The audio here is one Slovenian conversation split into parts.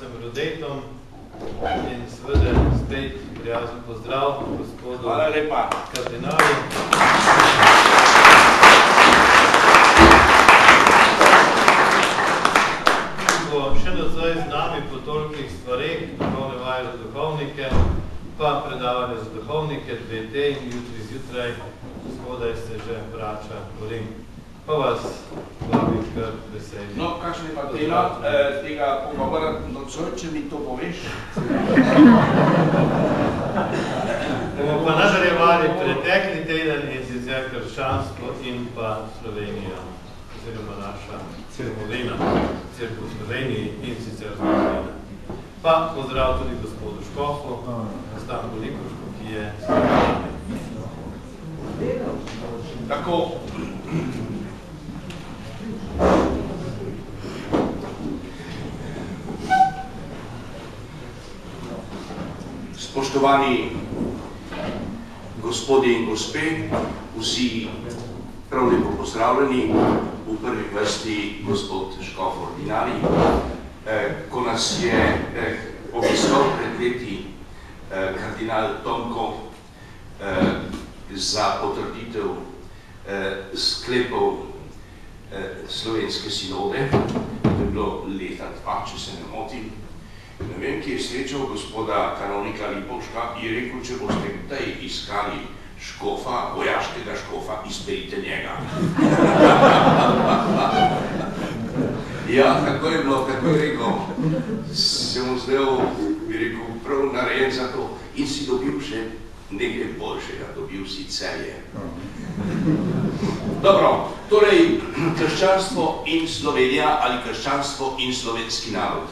Francem Rodetom in seveda spet prijazen pozdrav gospodu kardinalu. Ko še nadzaj z nami po tolikih stvareh, duhovne vaje za duhovnike, pa predavanje za duhovnike, 2 in jutri zjutraj, spodaj se že vrača v Rim. Pa vas vabim kar veselje. No, kakšen je pa tema tega pogovora nocoj, če mi to poveš? Bomo pa nadaljevali pretekli teden in sicer krščanstvo in pa Slovenija, oziroma naša domovina, cerkev v Sloveniji in sicer zgodovina. Pa pozdrav tudi gospodu Škofu, Stanku Likošku, ki je s nami. Tako. Spoštovani gospodje in gospe, vsi prav lepo pozdravljeni, v prvi vrsti gospod Škof Ordinari, ko nas je obiskal pred leti kardinal Tomko za potrditev sklepov slovenske sinode, to je bilo leta 2, če se ne motim. Ne vem, ki je srečal gospoda kanonika Lipovška in je rekel, če boste kdaj iskali škofa, vojaškega škofa, izberite njega. Ja, tako je bilo, tako je rekel. Se mu zdaj, bi rekel, prav narejen za to in si dobil še nekaj boljšega, dobil si Celje. Dobro, torej, krščanstvo in Slovenija ali krščanstvo in slovenski narod.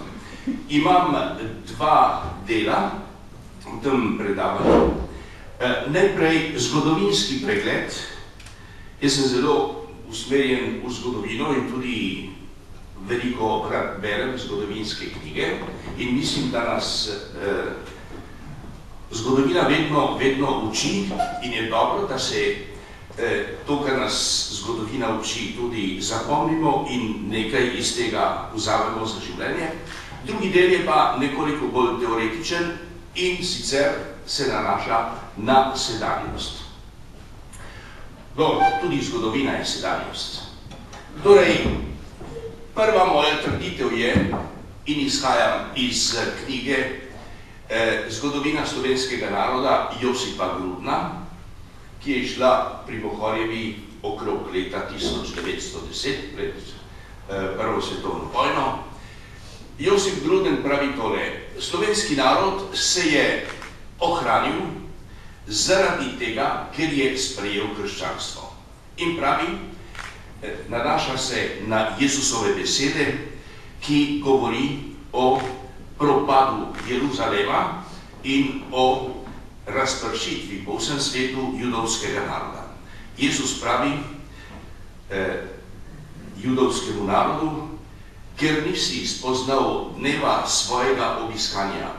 Imam 2 dela v tem predavanju. Najprej zgodovinski pregled. Jaz sem zelo usmerjen v zgodovino in tudi veliko berem zgodovinske knjige in mislim, da nas zgodovina vedno uči in je dobro, da se to, kar nas zgodovina uči, tudi zapomnimo in nekaj iz tega vzamemo za življenje. Drugi del je pa nekoliko bolj teoretičen in sicer se nanaša na sedanjost. Dobro, tudi zgodovina je sedanjost. Torej, prva moja trditev je, in izhajam iz knjige Zgodovina slovenskega naroda Josipa Grudna, ki je išla pri Bohorjevi okrog leta 1910, pred Prvo svetovno vojno. Josip Gruden pravi tole: slovenski narod se je ohranil zaradi tega, ker je sprejel krščanstvo. In pravi, nanaša se na Jezusove besede, ki govori o propadu Jeruzalema in o razpršitvi po vsem svetu judovskega naroda. Jezus pravi judovskemu narodu: ker nisi spoznal dneva svojega obiskanja,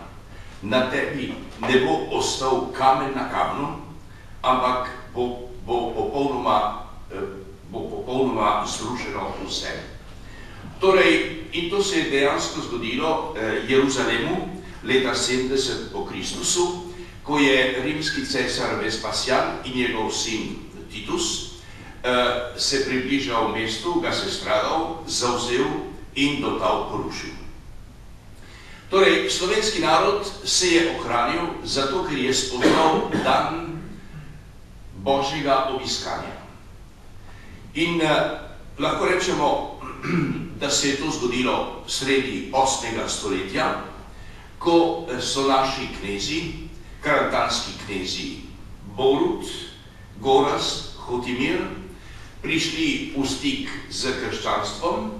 na tebi ne bo ostal kamen na kamnu, ampak bo popolnoma zrušeno vse. Torej, in to se je dejansko zgodilo Jeruzalemu leta 70 po Kristusu, ko je rimski cesar Vespasian in njegov sin Titus se približal mestu, ga se stradal, zavzel in do tal porušil. Torej, slovenski narod se je ohranil zato, ker je spoznal dan Božjega obiskanja. In lahko rečemo, da se je to zgodilo sredi 8. stoletja, ko so naši knezi, karantanski knezi Borut, Gorazd, Hotimir, prišli v stik z krščanstvom,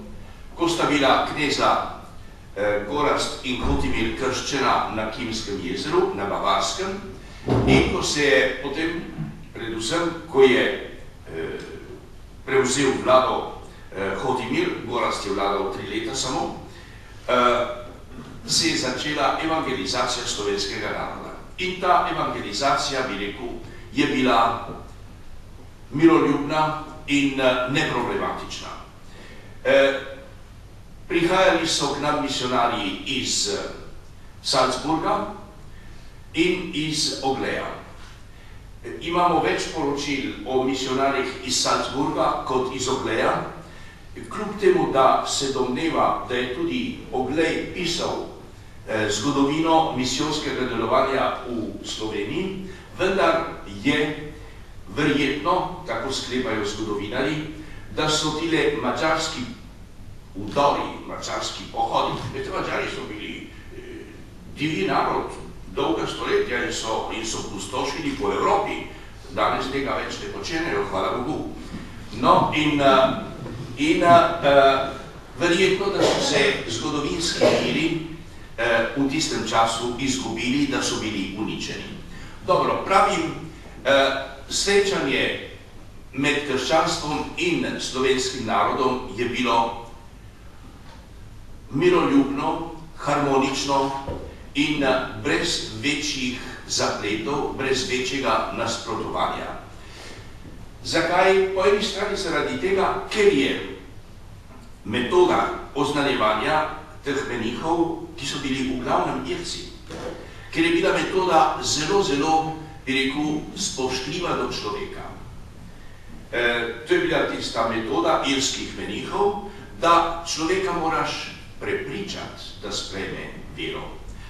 ko sta bila kneza Gorazd in Hotimir krščena na Kimskem jezeru, na Bavarskem, in ko se je potem, predvsem, ko je prevzel vlado Hotimir, Gorazd je vladal 3 leta samo, se je začela evangelizacija slovenskega naroda. In ta evangelizacija, bi rekel, je bila miroljubna in neproblematična. Prihajali so k nam misionarji iz Salzburga in iz Ogleja. Imamo več poročil o misionarjih iz Salzburga kot iz Ogleja, kljub temu, da se domneva, da je tudi Oglej pisal zgodovino misijonskega delovanja v Sloveniji, vendar je verjetno, tako sklepajo zgodovinarji, da so tile mačarski udori, mačarski pohodi. Veste, Mačari so bili divji narod, dolga stoletja in so pustošili po Evropi. Danes tega več ne počenejo, hvala Bogu. No, in verjetno, da so se zgodovinski viri v tistem času izgubili, da so bili uničeni. Dobro, pravim, srečanje med krščanstvom in slovenskim narodom je bilo miroljubno, harmonično in brez večjih zapletov, brez večjega nasprotovanja. Zakaj? Po eni strani zaradi tega, ker je metoda oznanjevanja teh menihov, ki so bili v glavnem Irci, ker je bila metoda zelo, bi rekel, spoštljiva do človeka. To je bila tista metoda irskih menihov, da človeka moraš prepričati, da sprejme vero.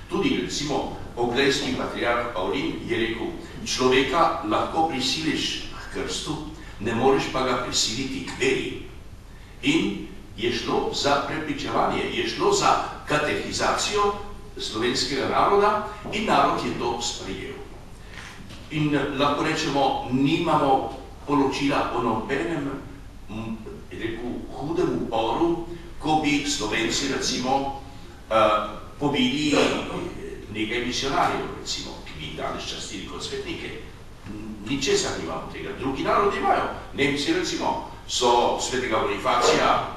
Tudi, recimo, oglejski patriarh Pavlin je rekel, človeka lahko prisiliš k krstu, ne moreš pa ga prisiliti k veri. In je šlo za prepričevanje, je šlo za katehizacijo slovenskega naroda in narod je to sprejel. In lahko rečemo, nimamo poročila o nobenem, rekel, hudem uporu, ko bi Slovenci, recimo, pobili nekaj misionarjev, recimo, ki bi danes častili kot svetnike. Ničesar nimamo tega. Drugi narodi imajo. Nemci, recimo, so svetega Bonifacija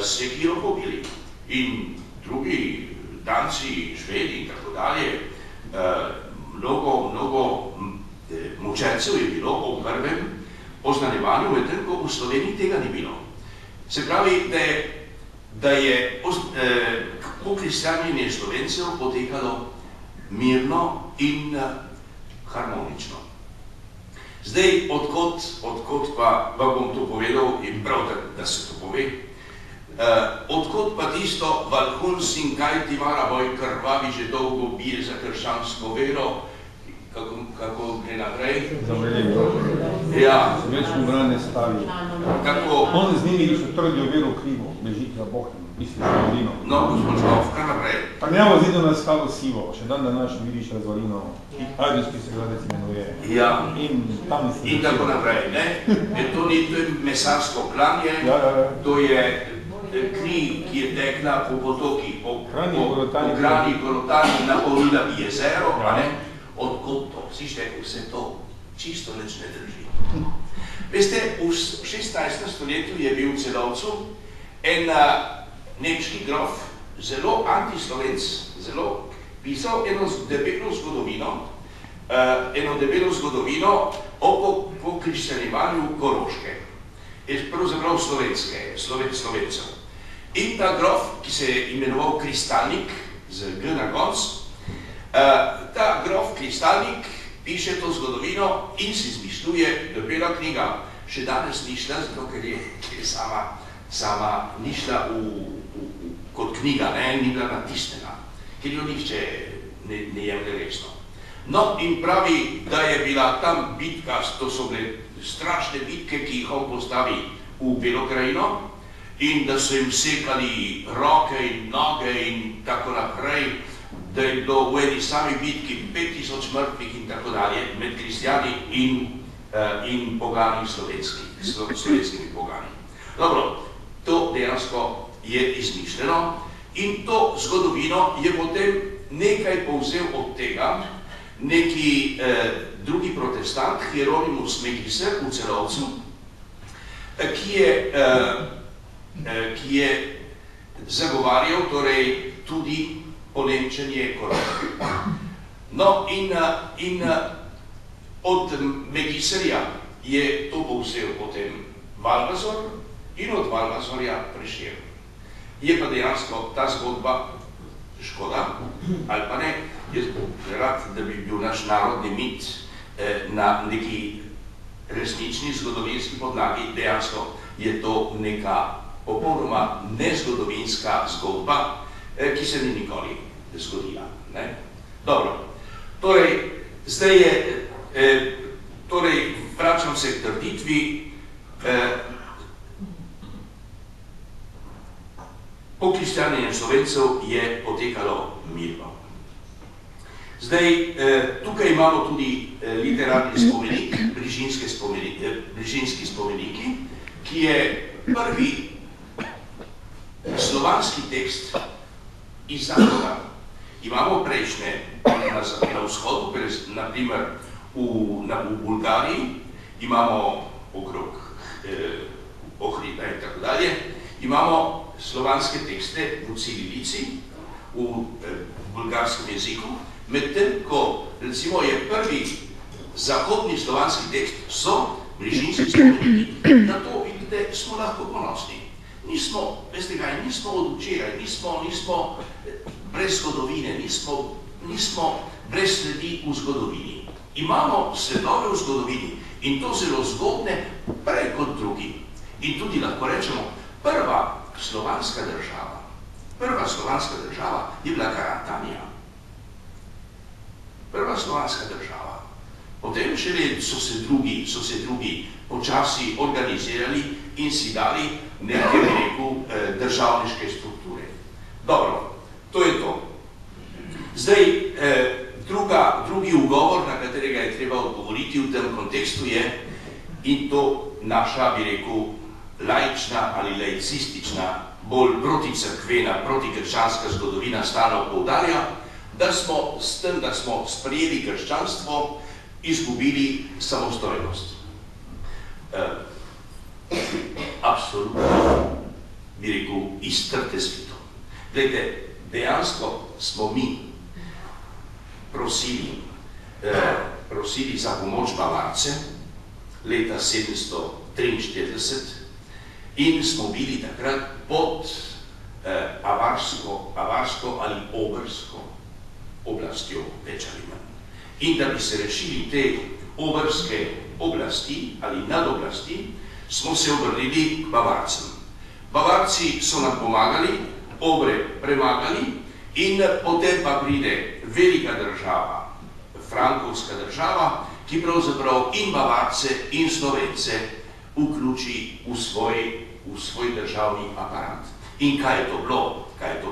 sekiro pobili. In drugi, Danci, Švedi in tako dalje, mnogo mučencev je bilo o prvem oznanjevanju, medtem ko v Sloveniji tega ni bilo. Se pravi, da je pokristjanjenje Slovencev potekalo mirno in harmonično. Zdaj, odkot pa vam bom to povedal, in prav, da se to pove, odkot pa tisto Valhuns in kaj ti Maraboj krvavi že dolgo bije za krščansko vero, kako gre naprej? Ja. Večni brane stavi. On z njimi so trdijo vero krivo, bežiti za Bohem, misli za rodino. No, gospod Škov, kaj naprej? Pa njamo zidu na skalo sivo, še dan današnji vidiš razvalino, Ajdovski se gradec imenuje. Ja. In tako naprej, ne? To je mesarsko klanje, to je kri, ki je tekla po potoki, po Kranji, Golotani, napolnila bi jezero, a ne? Odkot to? Slište, vse to čisto nič ne drži. Veste, v 16. stoletju je bil v Celovcu en nemški grof, zelo antislovenc, zelo pisal eno debelo zgodovino o pokristjanjevanju Koroške, pravzaprav Slovencev. In ta grof, ki se je imenoval Kristalnik, z G na konc, ta grof Kristalnik piše to zgodovino in si izmišljuje debela knjiga. Še danes ni šla, zato ker je sama ni šla kot knjiga, ni bila natisnjena, ker jo nihče ne jemlje resno. No, in pravi, da je bila tam bitka, to so bile strašne bitke, ki jih on postavi v Belo krajino, in da so jim sekali roke in noge in tako naprej, da je bilo v eni sami bitki 5000 mrtvih in tako dalje med kristjani in pogani slovenskimi pogani. Dobro, to dejansko je izmišljeno in to zgodovino je potem nekaj povzel od tega neki drugi protestant, Hieronymus Megiser v Celovcu, ki je zagovarjal torej tudi ponemčenje Koroške. No, in od Megiserja je to povzel potem Valvazor in od Valvazorja Prešeren. Je pa dejansko ta zgodba škoda, ali pa ne, jaz rad, da bi bil naš narodni mit na neki resnični zgodovinski podlagi, dejansko je to neka popolnoma nezgodovinska zgodba, ki se ni nikoli zgodila. Dobro, torej, zdaj je, torej, vračam se k trditvi, pokristjanjenje Slovencev je potekalo mirno. Zdaj, tukaj imamo tudi literarni spomenik, Brižinski spomeniki, ki je prvi slovanski tekst iz Zahoda. Imamo prejšnje na vzhodu, naprimer v Bulgariji, imamo okrog Ohrida in tako dalje, imamo slovanske tekste v cirilici, v bulgarskem jeziku, medtem ko, recimo, je prvi zahodni slovanski tekst so Brižinski spomeniki. Na to, vidite, smo lahko ponosni. Nismo, veste kaj, nismo od včeraj, nismo brez zgodovine, nismo brez sledi v zgodovini. Imamo sledove v zgodovini in to zelo zgodne prej kot drugi. In tudi lahko rečemo, prva slovanska država je bila Karantanija. Prva slovanska država. Potem šele so se drugi počasi organizirali in si dali neke, bi rekel, državniške strukture. Dobro, to je to. Zdaj, drugi ugovor, na katerega je treba odgovoriti v tem kontekstu je, in to naša, bi rekel, laična ali laicistična, bolj proticrkvena, protikrščanska zgodovina stalno poudarja, da smo s tem, da smo sprejeli krščanstvo, izgubili samostojnost. Absolutno, bi rekel, iztrte svito. Glejte, dejansko smo mi prosili za pomoč Bavarce leta 743 in smo bili takrat pod avarsko ali obrsko oblastjo, več ali manj. In da bi se rešili te obrske oblasti ali nadoblasti, smo se obrnili k Bavarcem. Bavarci so nam pomagali, obre premagali in potem pa pride velika država, frankovska država, ki pravzaprav in Bavarce in Slovence vključi v svoj državni aparat. In kaj je to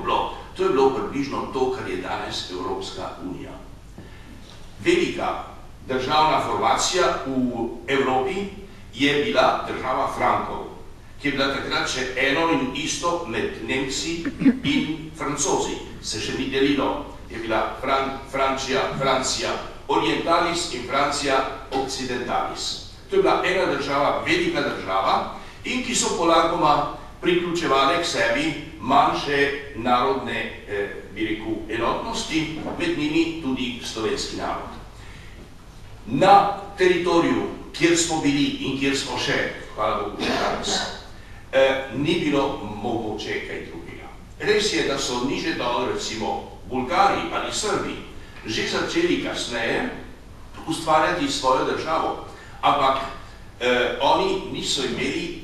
bilo? To je bilo približno to, kar je danes Evropska unija. Velika državna formacija v Evropi je bila država Frankov, ki je bila takrat še eno in isto med Nemci in Francozi. Se še ni delilo. Je bila Francija orientalis in Francija occidentalis. To je bila ena država, velika država, in ki so polagoma priključevale k sebi manjše narodne, bi rekel, enotnosti, med njimi tudi slovenski narod. Na teritoriju, kjer smo bili in kjer smo še, hvala Bogu še danes, ni bilo mogoče kaj drugega. Res je, da so niže dol, recimo, Bulgari ali Srbi že začeli kasneje ustvarjati svojo državo, ampak oni niso imeli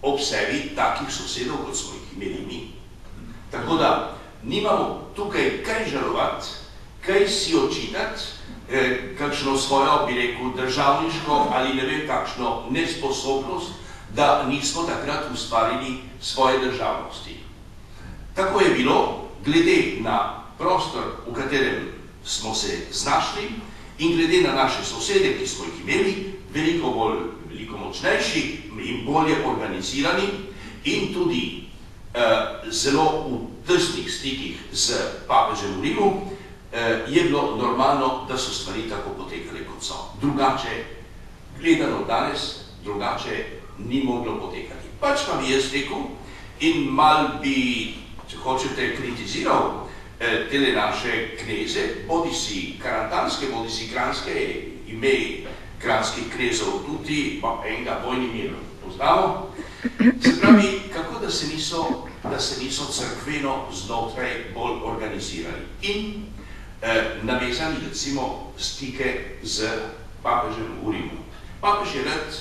ob sebi takih sosedov, kot smo jih imeli mi. Tako da nimamo tukaj kaj žalovati, kaj si očitati, kakšno svojo, bi rekel, državniško ali ne vem kakšno nesposobnost, da nismo takrat ustvarili svoje državnosti. Tako je bilo, glede na prostor, v katerem smo se znašli in glede na naše sosede, ki smo jih imeli, veliko močnejši in bolje organizirani in tudi zelo v tesnih stikih z papežem v Rimu, je bilo normalno, da so stvari tako potekale, kot so. Drugače, gledano danes, drugače ni moglo potekati. Pač pa bi jaz rekel in mal bi, če hočete, kritiziral tele naše kneze, bodi si karantanske, bodi si kranske, ime kranskih knezov tudi, pa enega Vojnimir, poznamo. Se pravi, kako da se niso cerkveno znotraj bolj organizirali in navezali recimo stike z papežem v Rimu. Papež je rad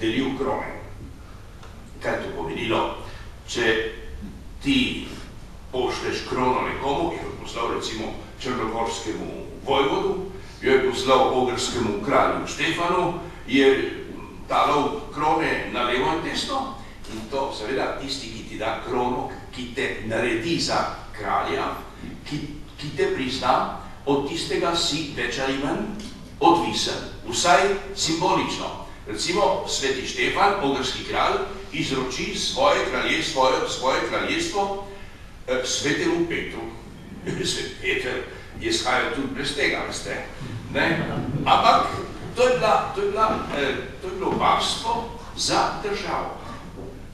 delil krone. Kaj je to pomenilo? Če ti pošleš krono nekomu, jo je poslal recimo črnogorskemu vojvodu, jo je poslal ogrskemu kralju Štefanu, je dalo krone na levo in desno in to seveda tisti, ki ti da krono, ki te naredi za kralja, ki te prizna, od tistega si več ali manj odvisen, vsaj simbolično. Recimo, sveti Štefan, ogrski kralj, izroči svoje kraljestvo svetemu Petru. Svet Peter je shajal tudi brez tega, veste. Ampak to je bilo varstvo za državo.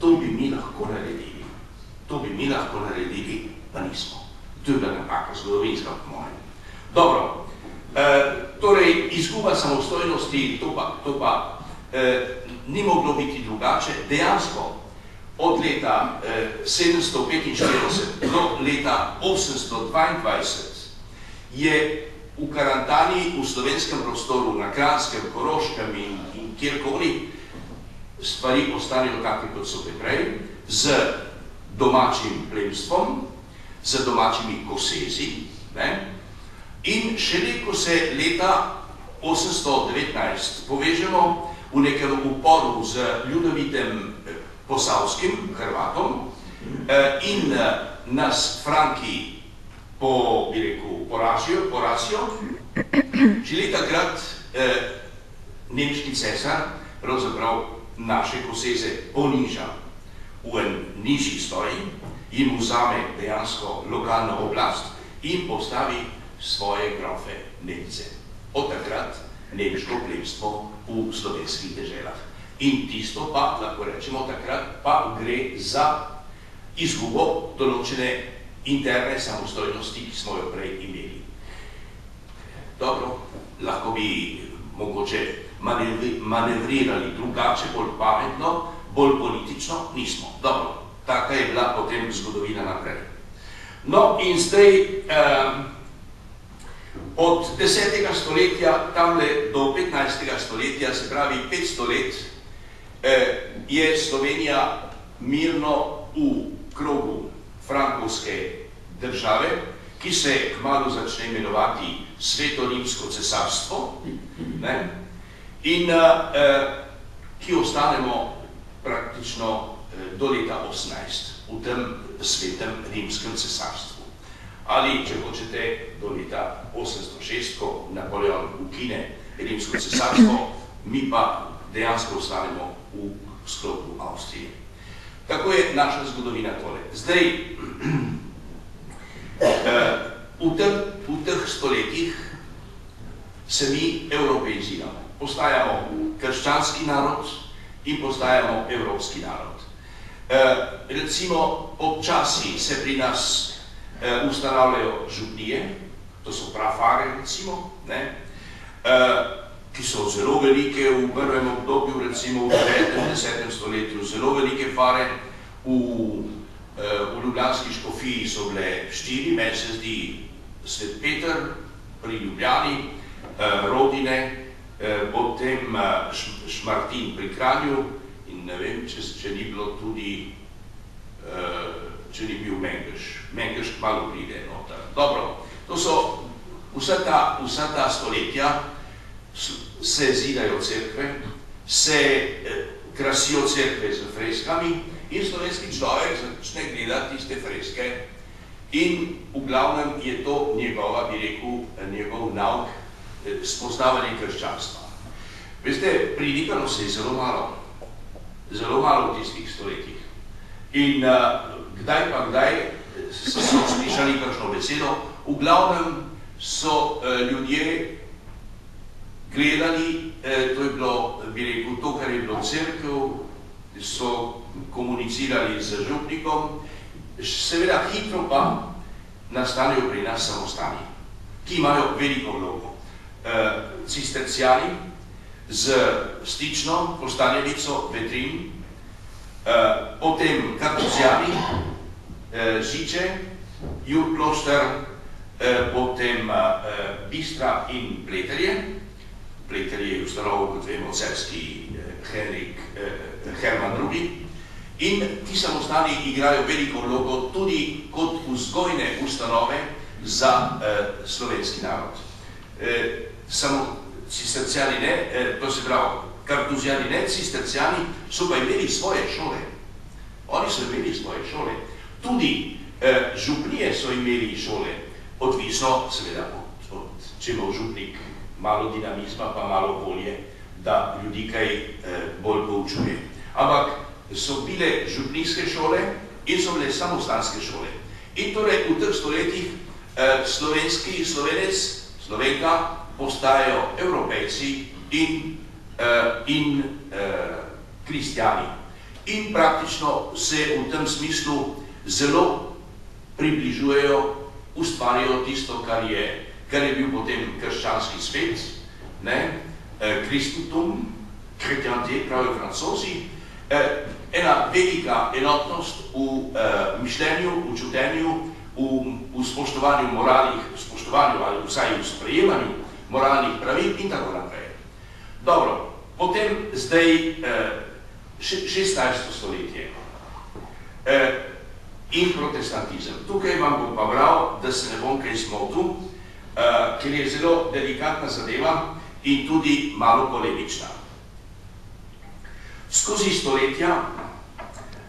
To bi mi lahko naredili. Pa nismo. To je bila napaka zgodovinska, po mojem. Dobro, torej izguba samostojnosti, to pa ni moglo biti drugače. Dejansko od leta 745 do leta 822 je v Karantaniji, v slovenskem prostoru, na Kranjskem, Koroškem in kjerkoli stvari ostanejo take, kot so prej, z domačim plemstvom, z domačimi kosezi. In šele, ko se leta 819 povežemo v nekem uporu z Ljudovitem Posavskim, Hrvatom, in nas Franki porazijo, šele takrat nemški cesar pravzaprav naše koseze poniža v en nižji stoj, jim vzame dejansko lokalno oblast in postavi svoje grofe Nemce. Od takrat nemško plemstvo v slovenskih deželah. In tisto pa, lahko rečemo, takrat pa gre za izgubo določene interne samostojnosti, ki smo jo prej imeli. Dobro, lahko bi mogoče manevrirali drugače, bolj pametno, bolj politično, nismo. Dobro, taka je bila potem zgodovina naprej. No in zdaj od 10. stoletja tamle do 15. stoletja, se pravi 500 let, je Slovenija mirno v krogu frankovske države, ki se kmalu začne imenovati Sveto rimsko cesarstvo, in ki ostanemo praktično do leta 18 v tem Svetem rimskem cesarstvu. Ali, če hočete, do leta 806, ko Napoleon ukine rimsko cesarstvo, mi pa dejansko ostanemo v sklopu Avstrije. Tako je naša zgodovina tole. Zdaj, v teh stoletjih se mi evropeiziramo. Postajamo krščanski narod in postajamo evropski narod. Recimo, počasi se pri nas ustanavljajo župnije, to so prafare, recimo, ki so zelo velike v prvem obdobju, recimo v 9. in 10. stoletju, zelo velike fare. V ljubljanski škofiji so bile 4, meni se zdi Svet Peter pri Ljubljani, Rodine, potem Šmartin pri Kranju in ne vem, če ni bilo tudi, če ni bil Mengeš. Mengeš kmalu pride noter. Dobro, to so vsa ta stoletja, se zidajo cerkve, se krasijo cerkve z freskami in slovenski človek začne gledati tiste freske in v glavnem je to njegova, bi rekel, njegov nauk spoznavanje krščanstva. Veste, prinikalo se je zelo malo v tistih stoletjih. In kdaj pa kdaj so slišali kakšno besedo, v glavnem so ljudje gledali, to je bilo, bi rekel, to, kar je bilo cerkev, so komunicirali z župnikom, seveda hitro pa nastanejo pri nas samostani, ki imajo veliko vlogo. Cisterciani z stično postavljenico vetrin, potem Kartuzijani, Žiče, Jurklošter, potem Bistra in Pleterje. Pleterje je ustanovil, kot vemo, carski Herman II. In ti samostani igrajo veliko vlogo tudi kot vzgojne ustanove za slovenski narod. Samo cistercijani ne, to se pravi, Kartuzijani ne, cistercijani so pa imeli svoje šole. Oni so imeli svoje šole. Tudi župnije so imeli šole, odvisno, seveda, če ima župnik malo dinamizma, pa malo volje, da ljudi kaj bolj poučuje. Ampak so bile župnijske šole in so bile samostanske šole. In torej v teh stoletjih slovenski slovenec, slovenka postajajo evropejci in kristjani. In praktično se v tem smislu zelo približujejo, ustvarijo tisto, kar je bil potem krščanski svet, Christentum, chrétienté, pravijo Francozi, ena velika enotnost v mišljenju, v čutenju, v spoštovanju moralnih, ali vsaj v sprejemanju moralnih pravil in tako naprej. Dobro, potem zdaj 16. stoletje in protestantizem. Tukaj vam bom pa bral, da se ne bom kaj zmotil, ker je zelo delikatna zadeva in tudi malo polemična. Skozi stoletja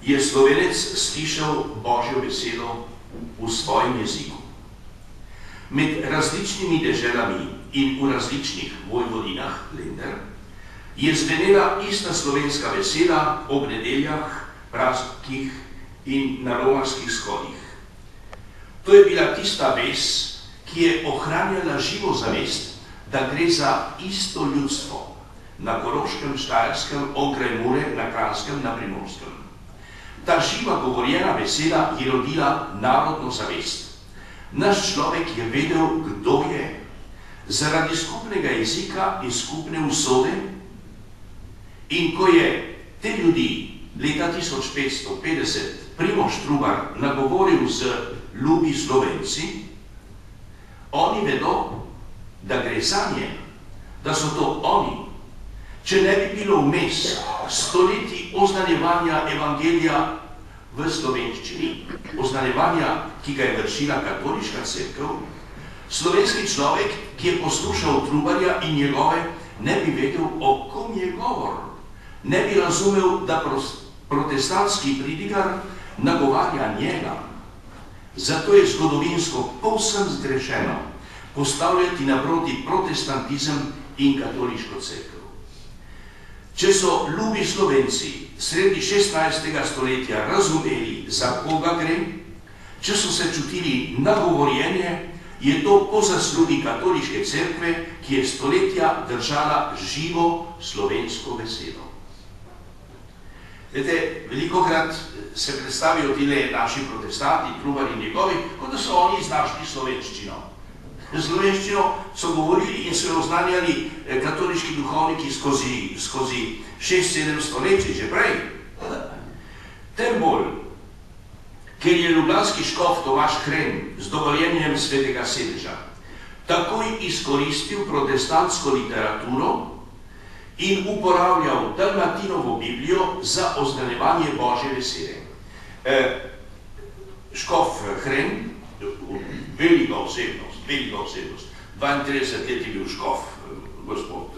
je Slovenec slišal Božjo besedo v svojem jeziku. Med različnimi deželami in v različnih vojvodinah, Länder, je zvenela ista slovenska beseda ob nedeljah, praznikih in na romarskih shodih. To je bila tista vez, ki je ohranjala živo zavest, da gre za isto ljudstvo na Koroškem, Štajerskem, onkraj Mure, na Kranjskem, na Primorskem. Ta živa govorjena beseda je rodila narodno zavest. Naš človek je vedel, kdo je, zaradi skupnega jezika in skupne usode. In ko je te ljudi leta 1550 Primož Trubar nagovoril z ljubi Slovenci, oni vedo, da gre zanje, da so to oni. Če ne bi bilo vmes stoletij oznanjevanja evangelija v slovenščini, oznanjevanja, ki ga je vršila katoliška cerkev, slovenski človek, ki je poslušal Trubarja in njegove, ne bi vedel, o kom je govor. Ne bi razumel, da protestantski pridigar nagovarja njega. Zato je zgodovinsko povsem zgrešeno postavljati naproti protestantizem in katoliško cerkev. Če so ljubi Slovenci sredi 16. stoletja razumeli, za koga gre, če so se čutili nagovorjenje, je to po zaslugi katoliške cerkve, ki je stoletja držala živo slovensko besedo. Vete, velikokrat se predstavijo tile naši protestanti, Trubar in njegovi, kot da so oni iznašli slovenščino. Slovenščino so govorili in so jo oznanjali katoliški duhovniki skozi 6-7 stoletij, že prej. Tem bolj, ker je ljubljanski škof Tomaž Hren z dovoljenjem Svetega sedeža takoj izkoristil protestantsko literaturo in uporabljal Dalmatinovo Biblijo za oznanjevanje Božje besede. Škof Hren, velika osebnost, 32 let je bil škof, gospod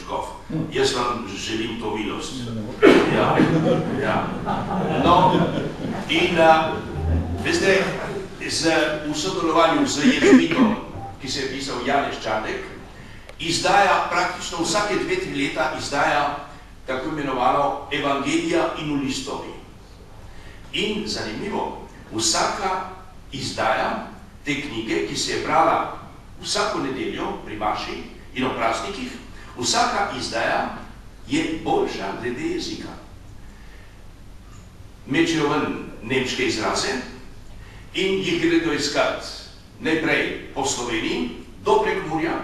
škof. Jaz vam želim to milost. No, in veste, v sodelovanju z jezuitom, ki se je pisal Janez Čandek, izdaja praktično vsake 2-3 leta izdaja tako imenovano Evangelija in v listovi. In zanimivo, vsaka izdaja te knjige, ki se je brala vsako nedeljo pri maši in o praznikih, vsaka izdaja je boljša glede jezika. Mečejo ven nemške izraze in jih gredo iskat najprej po Sloveniji do Prekmurja,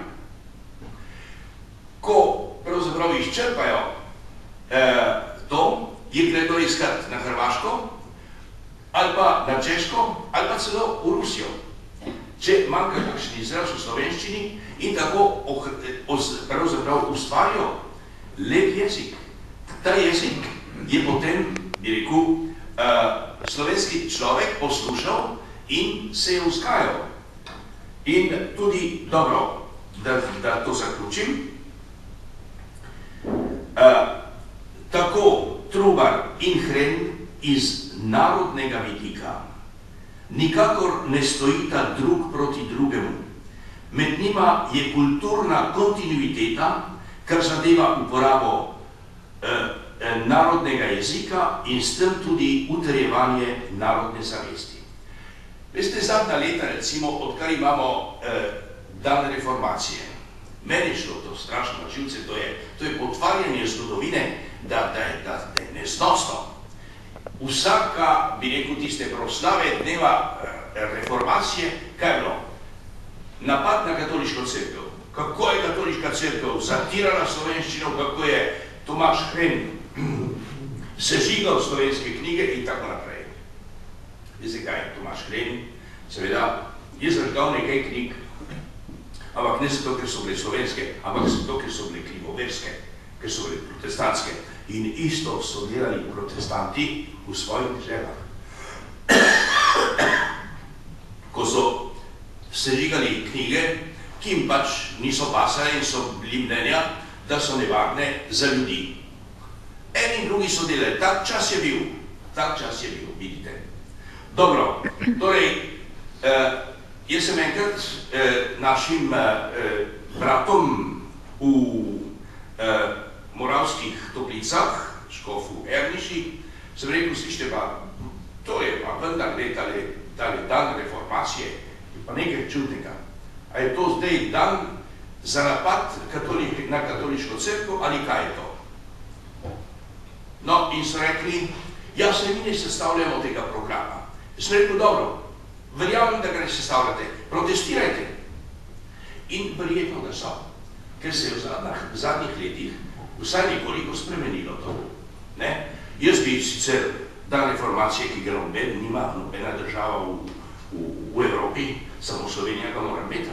ko pravzaprav izčrpajo to, jih gredo iskat na Hrvaško, ali pa na Češko, ali pa celo v Rusijo. Če manjka kakšni izraz v slovenščini in tako pravzaprav ustvarijo lep jezik. Ta jezik je potem, bi rekel, slovenski človek poslušal in se je vzgajal. In tudi, dobro, da to zaključim, tako Trubar in Hren iz narodnega vidika nikakor ne stojita drug proti drugemu. Med njima je kulturna kontinuiteta, kar zadeva uporabo narodnega jezika in s tem tudi utrjevanje narodne zavesti. Veste, zadnja leta, recimo, odkar imamo dan reformacije, meni je šlo to strašno na živce, to je potvarjanje zgodovine, da je neznosno. Vsaka, bi rekel, tiste proslave dneva reformacije, kaj je bilo? Napad na katoliško cerkev. Kako je katoliška cerkev zatirala slovenščino, kako je Tomaž Hren sežigal slovenske knjige in tako naprej. Veste kaj je Tomaž Hren? Seveda, je zažgal nekaj knjig, ampak ne zato, ker so bile slovenske, ampak zato, ker so bile krivoverske, ker so bile protestantske. In isto so delali protestanti v svojih državah. Ko so sežigali knjige, ki jim pač niso pasale in so bili mnenja, da so nevarne za ljudi. En in drugi so delali, tak čas je bil, vidite. Dobro, torej, jaz sem enkrat našim bratom v Moravskih Toplicah, škofu Erniši, sem rekel, slište pa, to je pa vendar tale dan reformacije, je pa nekaj čudnega. A je to zdaj dan za napad na katoliško cerkev ali kaj je to? No, in so rekli, ja, se mi ne sestavljamo tega programa. Jaz sem rekel, dobro, verjamem, da ga ne sestavljate, protestirajte. In verjetno, da so, ker se je v zadnjih letih vsaj nekoliko spremenilo to. Jaz bi sicer dan reformacije, ki ga nima nobena država v Evropi, samo Slovenija ga mora imeti,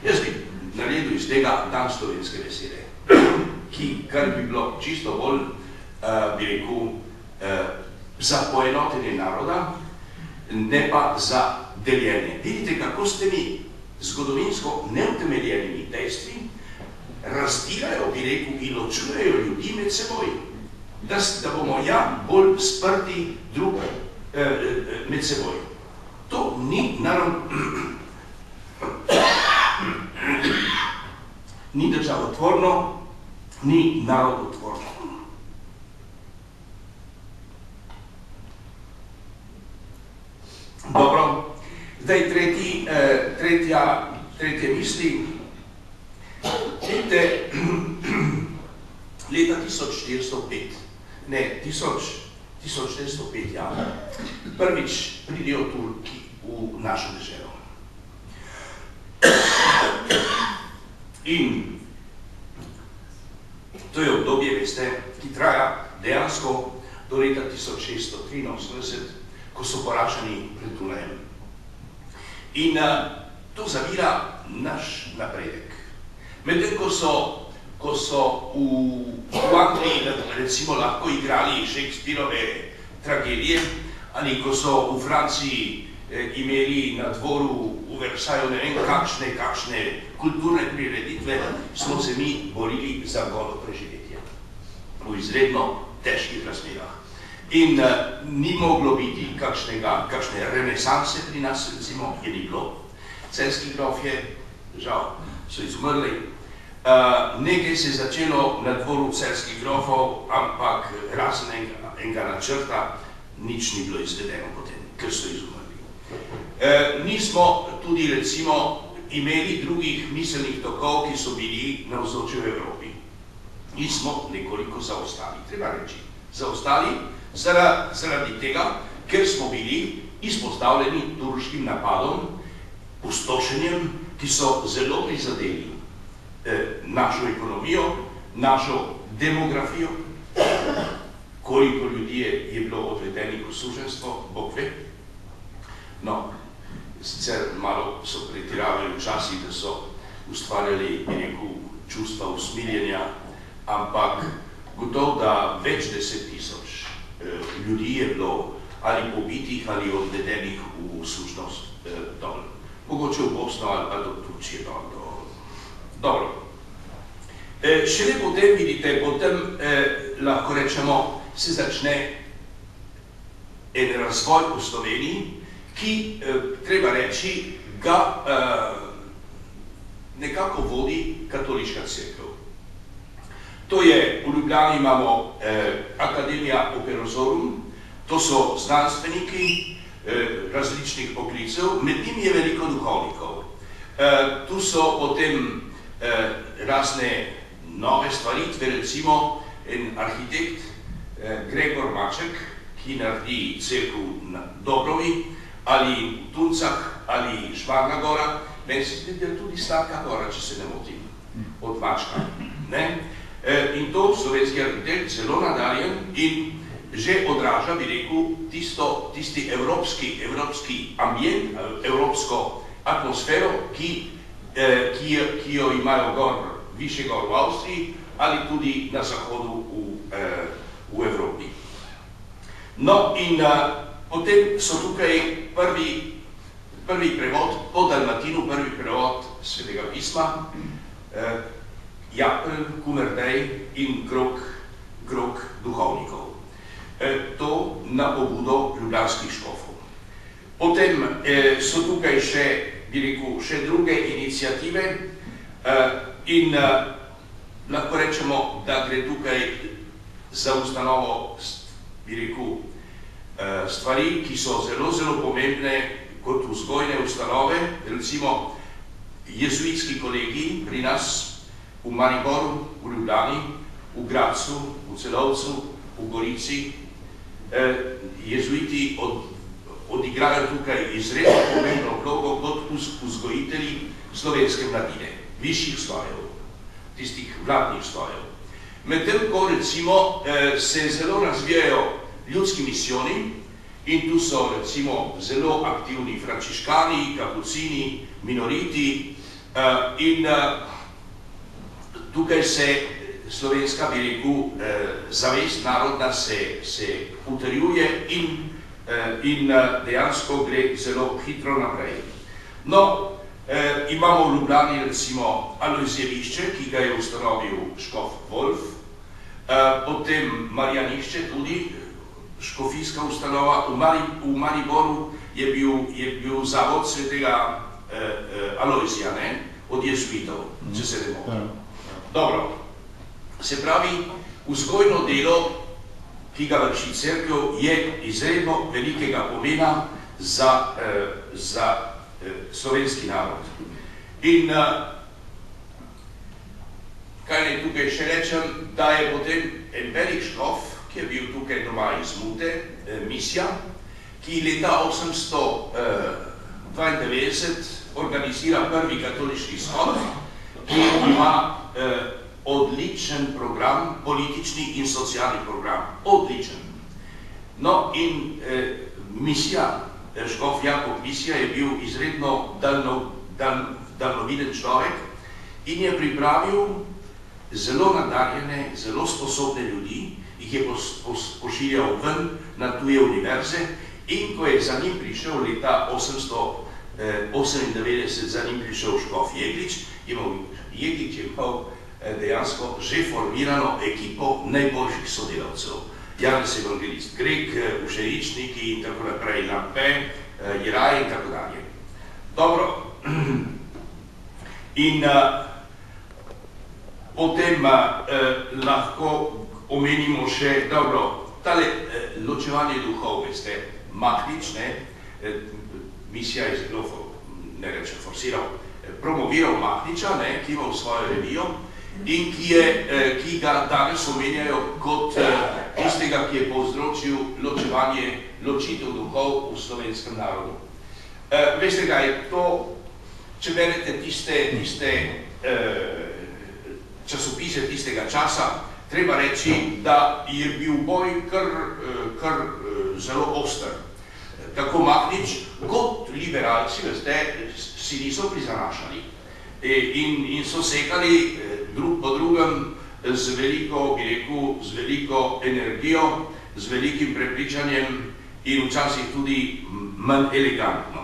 jaz bi naredil iz tega dan slovenske besede, kar bi bilo čisto bolj, bi rekel, za poenotenje naroda, ne pa za deljenje. Vidite, kako ste mi zgodovinsko neutemeljenimi dejstvi razdirajo, bi rekel, in ločujejo ljudi med seboj, da bomo bolj sprti drug med seboj. To ni ni državotvorno, ni narodotvorno. Dobro, zdaj tretje misli. Vidite, leta 1405, ne, 1405, ja, prvič pridejo Turki v našo deželo. In to je obdobje, veste, ki traja dejansko do leta 1683, ko so poraženi pred Dunajem. In to zavira naš napredek. Medtem, ko so v Angliji, recimo, lahko igrali Shakespearove tragedije, ali ko so v Franciji imeli na dvoru v Versailles ne vem kakšne kulturne prireditve, smo se mi borili za golo preživetje. V izredno težkih razmerah. In ni moglo biti kakšne renesanse pri nas, recimo, je ni bilo. Celjski grofje, žal, so izumrli. Nekaj se je začelo na dvoru celjskih grofov, ampak razen enega načrta, nič ni bilo izvedeno potem, ker so izumrli. Nismo tudi, recimo, imeli drugih miselnih tokov, ki so bili navzoči v Evropi. Nismo nekoliko zaostali, treba reči. Zaostali zaradi tega, ker smo bili izpostavljeni turškim napadom, pustošenjem, ki so zelo prizadeli našo ekonomijo, našo demografijo, koliko ljudi je bilo odvedenih v suženstvo, Bog ve. No, sicer malo so pretiravali včasih, da so ustvarjali čustva usmiljenja, ampak gotovo, da več 10.000 ljudi je bilo ali pobitih ali odvedenih v služnost dol. Mogoče v Bosno ali pa do Turčije dol. Dobro. Šele potem, vidite, potem lahko rečemo, se začne en razvoj v Sloveniji, ki, treba reči, ga nekako vodi katoliška cerkev. To je, v Ljubljani imamo Akademija Operozorum, to so znanstveniki različnih poklicev, med njimi je veliko duhovnikov. Tu so potem razne nove stvaritve, recimo en arhitekt Gregor Maček, ki naredi cerkev na Dobrovi, ali v Tuncah, ali Šmarna gora, meni se zdi, da je tudi Sladka gora, če se ne motim, od Mačka. In to slovenski arhitekt zelo nadarjen in že odraža, bi rekel, tisti evropski ambient, evropsko atmosfero, ki jo imajo više gor v Avstriji ali tudi na zahodu v Evropi. No in potem so tukaj prvi prevod, po Dalmatinu prvi prevod Svetega pisma, Japelj, Kumerdej in krog duhovnikov. To na pobudo ljubljanskih škofov. Potem so tukaj še, bi rekel, še druge iniciative in lahko rečemo, da gre tukaj za ustanovo, bi rekel, stvari, ki so zelo, zelo pomembne kot vzgojne ustanove, recimo jezuitski kolegiji pri nas v Mariboru, v Ljubljani, v Gradcu, v Celovcu, v Gorici. Jezuiti odigrajo tukaj izredno pomembno vlogo kot vzgojitelji slovenske mladine, višjih slojev, tistih vladnih slojev. Medtem ko recimo se zelo razvijajo ljudski misijoni in tu so recimo zelo aktivni frančiškani, kapucini, minoriti in tukaj se slovenska, bi rekel, zavest narodna se utrjuje in dejansko gre zelo hitro naprej. No, imamo v Ljubljani recimo Alojzjevišče, ki ga je ustanovil škof Wolf, potem Marjanišče tudi, škofijska ustanova, v Mariboru je bil zavod svetega Alojzija, od jezuitov, če se ne motim. Dobro. Se pravi, vzgojno delo, ki ga vrši cerkev, je izredno velikega pomena za slovenski narod. In kaj naj tukaj še rečem, da je potem en velik škof, ki je bil tukaj doma iz Mute, misija, ki leta 892 organizira prvi katoliški shod, ki ima odličen program, politični in socialni program. Odličen. No in misija, škof Jakob misija je bil izredno daljnoviden človek in je pripravil zelo nadarjene, zelo sposobne ljudi, jih je pošiljal ven na tuje univerze in ko je za njim prišel leta 898, za njim prišel škof Jeglič, Jeglič je imel dejansko že formirano ekipo najboljših sodelavcev. Janez Evangelist Grek, Ušeričniki in tako naprej, Lampe, Jeraj in tako dalje. Dobro. In potem lahko omenimo še, dobro, tale ločevanje duhov, veste, Mahnič, misija je zelo, ne rečem, forsiral, promoviral Mahniča, ki ima v svojo revijo, in ki ga danes omenjajo kot tistega, ki je povzročil ločitev duhov v slovenskem narodu. Veste kaj, to, če berete tiste časopise tistega časa, treba reči, da je bil boj kar zelo oster. Tako Mahnič kot liberalci, veste, si niso prizanašali in so sekali drug po drugem z veliko, bi rekel, z veliko energijo, z velikim prepričanjem in včasih tudi manj elegantno.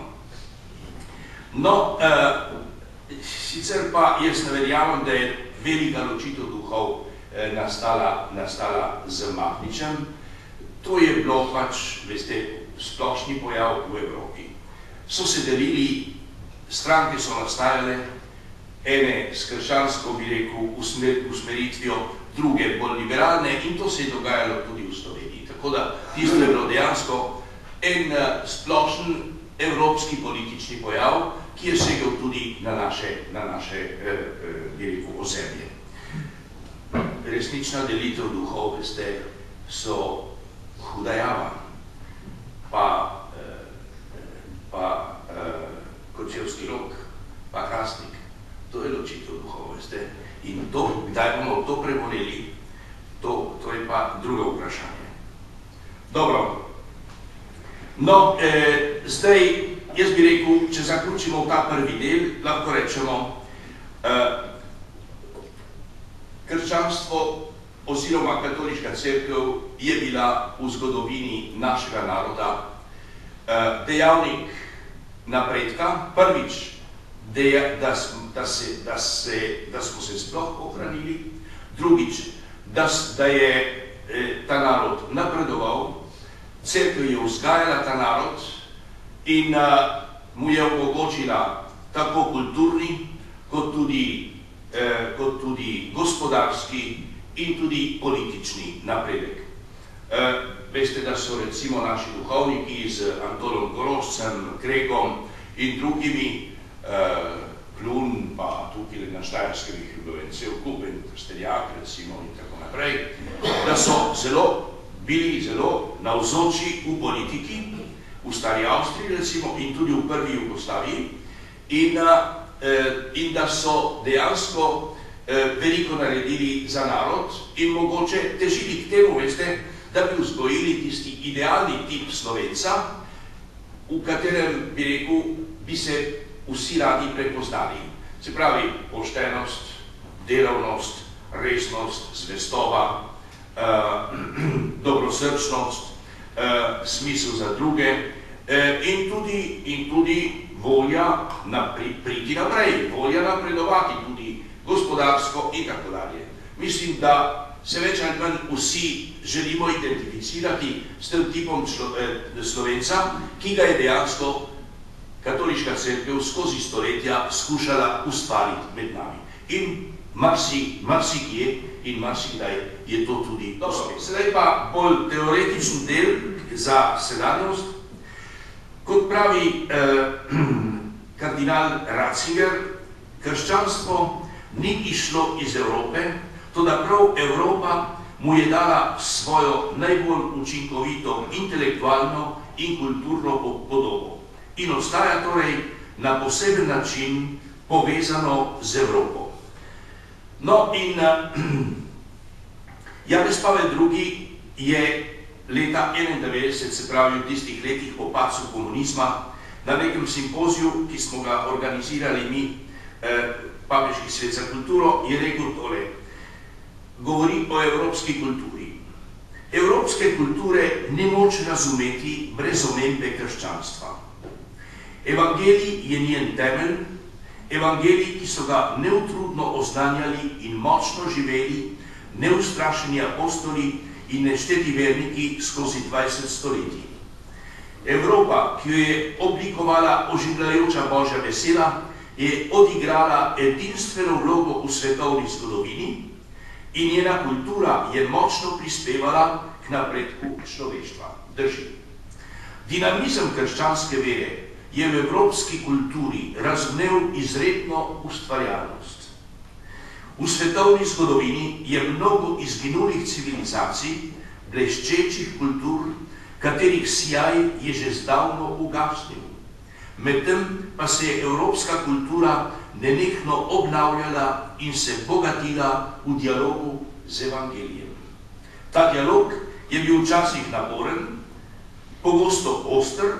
No, sicer pa jaz ne verjamem, da je velika ločitev duhov nastala z Mahničem. To je bilo pač, veste, splošni pojav v Evropi. So se delili, stranke so nastajale, ene s krščansko, bi rekel, usmeritvijo, druge bolj liberalne in to se je dogajalo tudi v Sloveniji. Tako da tisto je bilo dejansko en splošen evropski politični pojav, ki je segel tudi na naše bi rekel, ozemlje. Resnična delitev duhov, veste, so huda java, pa Kočevski Rok, pa Hrastnik. To je ločitev duhov, veste. In to, kdaj bomo to preboleli, to je pa drugo vprašanje. Dobro. No, zdaj, jaz bi rekel, če zaključimo ta prvi del, lahko rečemo, krščanstvo oziroma katoliška cerkev je bila v zgodovini našega naroda dejavnik napredka. Prvič, da smo se sploh ohranili. Drugič, da je ta narod napredoval, cerkev je vzgajala ta narod in mu je omogočila tako kulturni, kot tudi gospodarski in tudi politični napredek. Veste, da so recimo naši duhovniki z Antonom Korošcem, Kregom in drugimi, Klun, pa tukaj na Štajerskem jih je bilo en cel kup, en Trsteljak recimo in tako naprej, da so bili zelo navzoči v politiki, v stari Avstriji recimo in tudi v prvi Jugoslaviji in da so dejansko veliko naredili za narod in mogoče težili k temu, veste, da bi vzgojili tisti idealni tip Slovenca, v katerem, bi rekel, bi se vsi radi prepoznali. Se pravi, poštenost, delavnost, resnost, zvestoba, dobrosrčnost, smisel za druge in tudi volja priti naprej, volja napredovati tudi gospodarsko in tako dalje. Mislim, da se več ali manj vsi želimo identificirati s tem tipom Slovenca, ki ga je dejansko katoliška cerkev skozi stoletja skušala ustvariti med nami. In marsikje in marsikdaj je to tudi uspelo. Sedaj pa bolj teoretičen del za sedanjost. Kot pravi kardinal Ratzinger, krščanstvo ni išlo iz Evrope, toda prav Evropa mu je dala svojo najbolj učinkovito intelektualno in kulturno podobo in ostaja torej na poseben način povezano z Evropo. No in Janez Pavel II je leta 1991, se pravi v tistih letih po padcu komunizma, na nekem simpoziju, ki smo ga organizirali mi, Papežski svet za kulturo, je rekel tole, govori o evropski kulturi. Evropske kulture ne moč razumeti brez omembe krščanstva. Evangelij je njen temelj, evangelij, ki so ga neutrudno oznanjali in močno živeli neustrašeni apostoli in nešteti verniki skozi 20 stoletij. Evropa, ki jo je oblikovala oživljajoča Božja beseda, je odigrala edinstveno vlogo v svetovni zgodovini in njena kultura je močno prispevala k napredku človeštva. Drži. Dinamizem krščanske vere je v evropski kulturi razvnel izredno ustvarjalnost. V svetovni zgodovini je mnogo izginulih civilizacij, bleščečih kultur, katerih sijaj je že zdavno ugasnil. medtem pa se je evropska kultura nenehno obnavljala in se bogatila v dialogu z evangelijem. Ta dialog je bil včasih naporen, pogosto oster,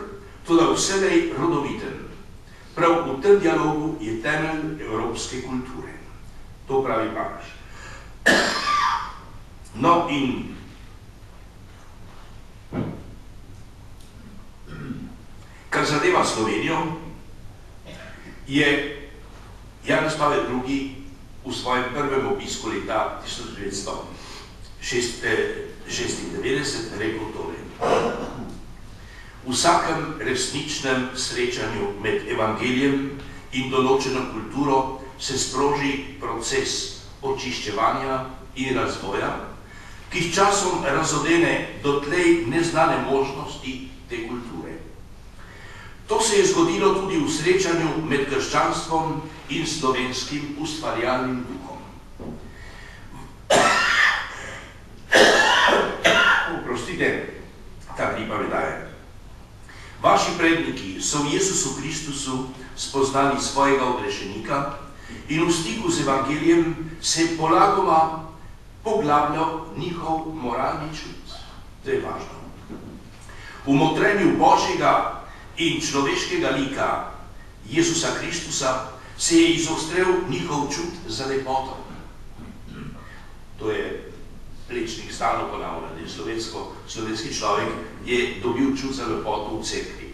toda vselej rodoviten. Prav v tem dialogu je temelj evropske kulture. To pravi papež. No in kar zadeva Slovenijo, je Janez Pavel II. V svojem prvem obisku leta 1996 rekel tole. V vsakem resničnem srečanju med evangelijem in določeno kulturo se sproži proces očiščevanja in razvoja, ki časom razodene dotlej neznane možnosti te kulture. To se je zgodilo tudi v srečanju med krščanstvom in slovenskim ustvarjalnim duhom. Oprostite, ta gripa me daje. Vaši predniki so v Jezusu Kristusu spoznali svojega odrešenika in v stiku z evangelijem se je polagoma poglabljal njihov moralni čut. To je važno. V motrenju Božjega in človeškega lika Jezusa Kristusa se je izostrel njihov čut za lepoto. To je Plečnik stalno ponavljanje. Slovenski človek je dobil čut za lepoto v cerkvi.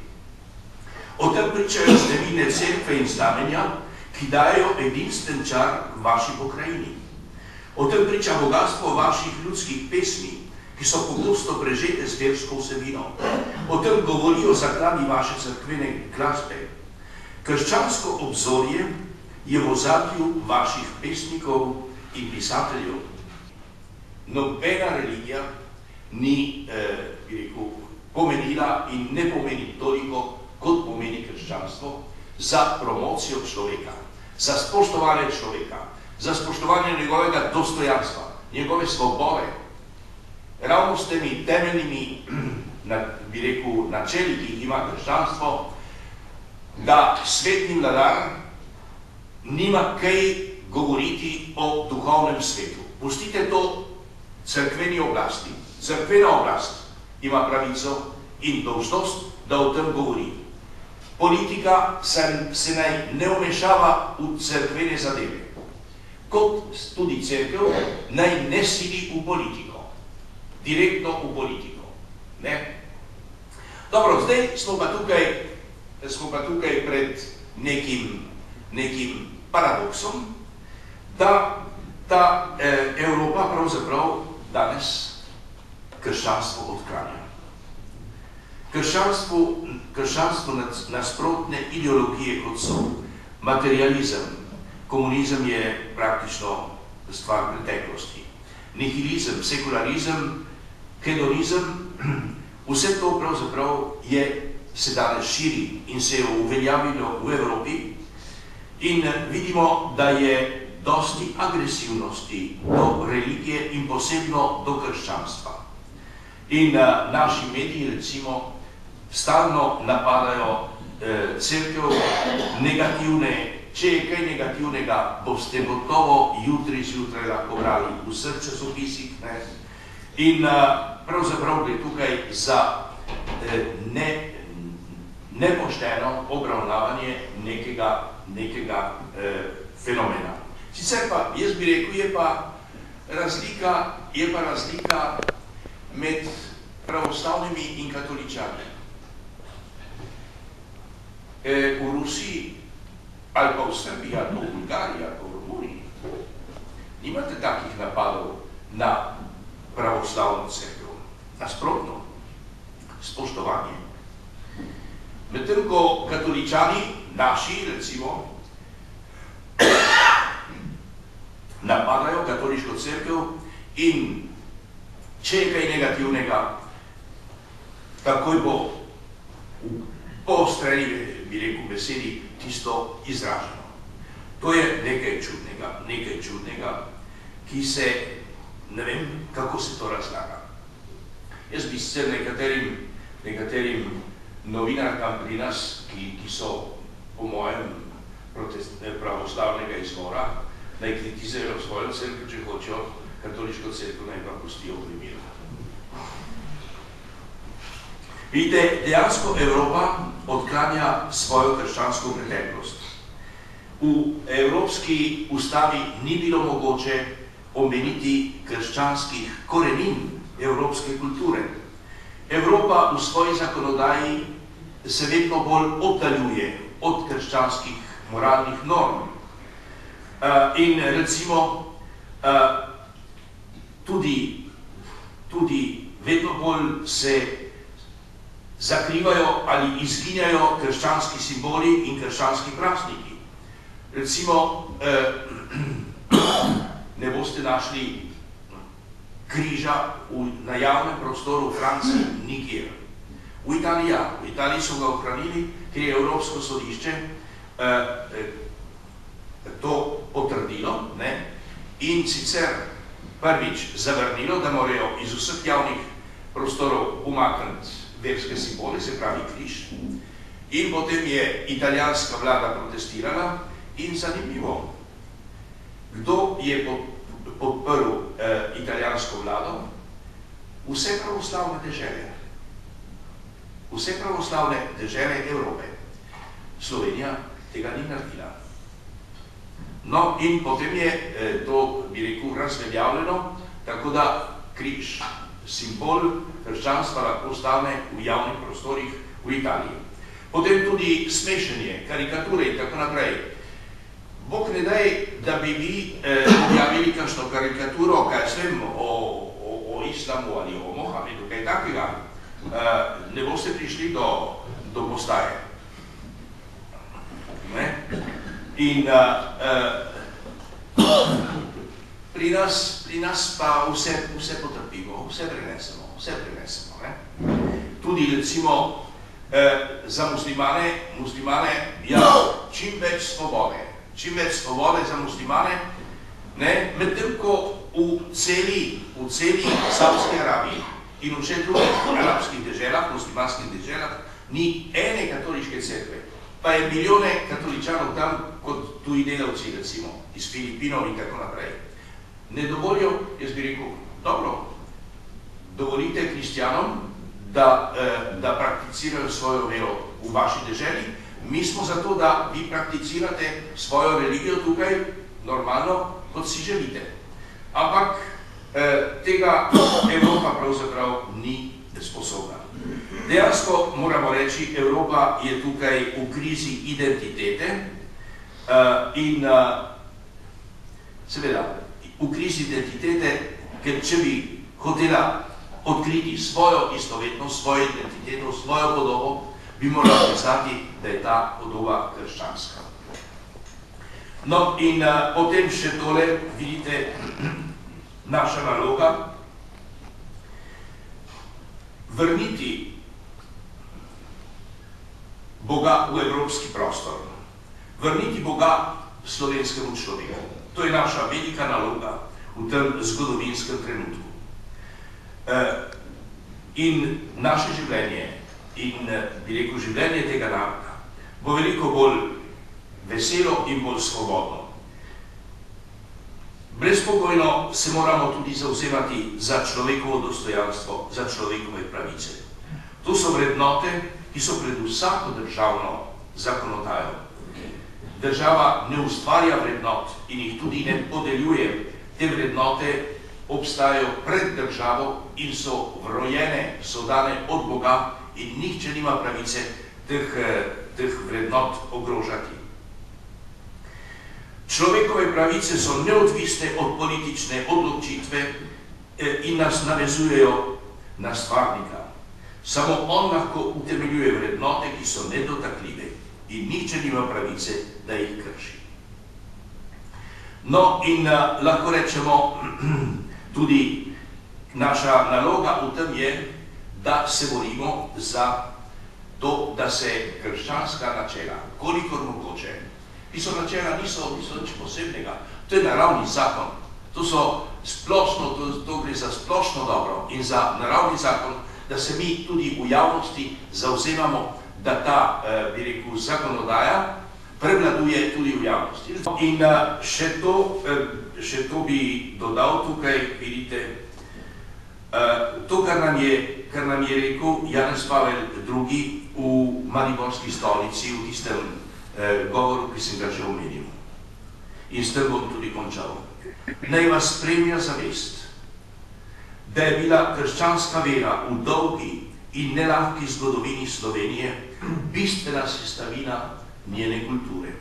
O tem pričajo številne cerkve in znamenja, ki dajo edinstven čar vaši pokrajini. O tem priča bogatstvo vaših ljudskih pesmi, ki so pogosto prežete z versko vsebino. O tem govorijo zakladi vaše cerkvene glasbe. Krščansko obzorje je v ozadju vaših pesnikov in pisateljev. Nobena religija ni, bi rekel, pomenila in ne pomeni toliko, kot pomeni krščanstvo, za promocijo človeka, za spoštovanje človeka, za spoštovanje njegovega dostojanstva, njegove svobode. Ravno s temi temeljnimi, bi rekel, načeli, ki jih ima krščanstvo, da svetni vladar nima kaj govoriti o duhovnem svetu. Pustite to cerkveni oblasti. Cerkvena oblast ima pravico in dolžnost, da o tem govori. Politika se naj ne vmešava v cerkvene zadeve. Kot tudi cerkev naj ne sili v politiko. Direktno v politiko. Ne? Dobro, zdaj smo pa tukaj pred nekim paradoksom, da ta Evropa pravzaprav danes krščanstvo odklanja. Krščanstvo nasprotne ideologije, kot so materializem, komunizem je praktično stvar preteklosti, nihilizem, sekularizem, hedonizem, vse to pravzaprav se danes širi in se je uveljavilo v Evropi in vidimo, da je dosti agresivnosti do religije in posebno do krščanstva. In naši mediji, recimo, stalno napadajo cerkev negativne. Če je kaj negativnega, boste gotovo jutri zjutraj lahko brali v vseh časopisih. In pravzaprav gre tukaj za nepošteno obravnavanje nekega fenomena. Sicer pa, jaz bi rekel, je pa razlika med pravoslavnimi in katoličani. V Rusiji ali pa v Srbiji, ali pa v Bulgariji, ali pa v Romuniji nimate takih napadov na pravoslavno cerkev. Nasprotno, spoštovanje. Medtem ko katoličani, naši, recimo, napadajo katoliško cerkev in če je kaj negativnega, takoj bo v poostreni, bi rekel, besedi tisto izraženo. To je nekaj čudnega, ki se, ne vem, kako se to razlaga. Jaz bi sicer nekaterim novinarkam pri nas, ki so po mojem pravoslavnega izvora, naj kritizirajo svojo cerkev, če hočejo, katoliško cerkev naj pa pustijo pri miru. Vidite, dejansko Evropa odklanja svojo krščansko preteklost. V Evropski ustavi ni bilo mogoče omeniti krščanskih korenin evropske kulture. Evropa v svoji zakonodaji se vedno bolj oddaljuje od krščanskih moralnih norm. In recimo tudi vedno bolj se zakrivajo ali izginjajo krščanski simboli in krščanski prazniki. Recimo, ne boste našli križa na javnem prostoru v Franciji nikjer. V Italiji so ga ohranili, ker je Evropsko sodišče to potrdilo in sicer prvič zavrnilo, da morajo iz vseh javnih prostorov umakniti verske simbole, se pravi križ. In potem je italijanska vlada protestirala in zanimivo, kdo je podprl italijansko vlado? Vse pravoslavne dežele. Vse pravoslavne dežele Evrope. Slovenija tega ni naredila. No, in potem je to, bi rekel, razveljavljeno, tako da križ, simbol krščanstva lahko ostane v javnih prostorih v Italiji. Potem tudi smešenje, karikature in tako naprej. Bog ne daj, da bi vi objavili kakšno karikaturo, kaj svem, o islamu ali o Mohamedu, kaj takega, ne boste prišli do postaje. In pri nas pa vse potrpimo, vse prenesemo. Tudi recimo za muslimane, ja, čim več svobode za muslimane, medtem ko v celi Saudski Arabiji in v še drugih arabskih deželah, muslimanskih deželah, ni ene katoliške cerkve, pa je milijone katoličanov tam kot tuji delavci, recimo, iz Filipinov in tako naprej. Ne dovolijo, jaz bi rekel, dobro, dovolite kristjanom, da prakticirajo svojo vero v vaši deželi, mi smo zato, da vi prakticirate svojo religijo tukaj normalno, kot si želite. Ampak tega Evropa pravzaprav ni sposobna. Dejansko moramo reči, Evropa je tukaj v krizi identitete in seveda v krizi identitete, ker če bi hotela odkriti svojo istovetnost, svojo identiteto, svojo podobo, bi morala priznati, da je ta podoba krščanska. No in potem še tole, vidite, naša naloga, vrniti Boga v evropski prostor, vrniti Boga slovenskemu človeku. To je naša velika naloga v tem zgodovinskem trenutku. In naše življenje, in bi rekel življenje tega naroda, bo veliko bolj veselo in bolj svobodno. Brezpogojno se moramo tudi zavzemati za človekovo dostojanstvo, za človekove pravice. To so vrednote, ki so pred vsako državno zakonodajo. Država ne ustvarja vrednot in jih tudi ne podeljuje. Te vrednote obstajajo pred državo in so vrojene, so dane od Boga in nihče nima pravice teh vrednot ogrožati. Človekove pravice so neodvisne od politične odločitve in nas navezujejo na stvarnika. Samo on lahko utemeljuje vrednote, ki so nedotakljive in nihče nima pravice, da jih krši. No in lahko rečemo tudi naša naloga v tem je, da se borimo za to, da se krščanska načela, kolikor mogoče, načela niso nič posebnega, to je naravni zakon, to gre za splošno dobro in za naravni zakon da se mi tudi v javnosti zavzemamo, da ta, bi rekel, zakonodaja prevladuje tudi v javnosti. In še to bi dodal tukaj, vidite, to, kar nam je rekel Janez Pavel II. V mariborski stolici, v tistem govoru, ki sem ga že omenil. In s tem bom tudi končal. Naj vas spremlja zavest, da je bila krščanska vera v dolgi in nelahki zgodovini Slovenije bistvena sestavina njene kulture.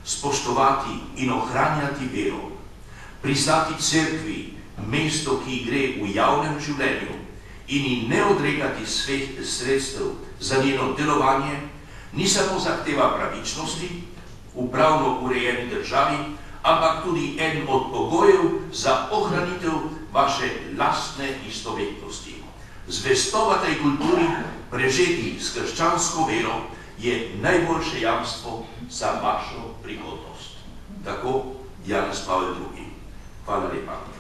Spoštovati in ohranjati vero, priznati cerkvi mesto, ki gre v javnem življenju in ji ne odregati sredstev za njeno delovanje, ni samo zahteva pravičnosti v pravno urejeni državi, ampak tudi eden od pogojev za ohranitev vaše lastne istovetnosti. Zvestoba tej kulturi, prežeti s krščansko vero, je najboljše jamstvo za vašo prihodnost. Tako Janez Pavel II. Hvala lepa.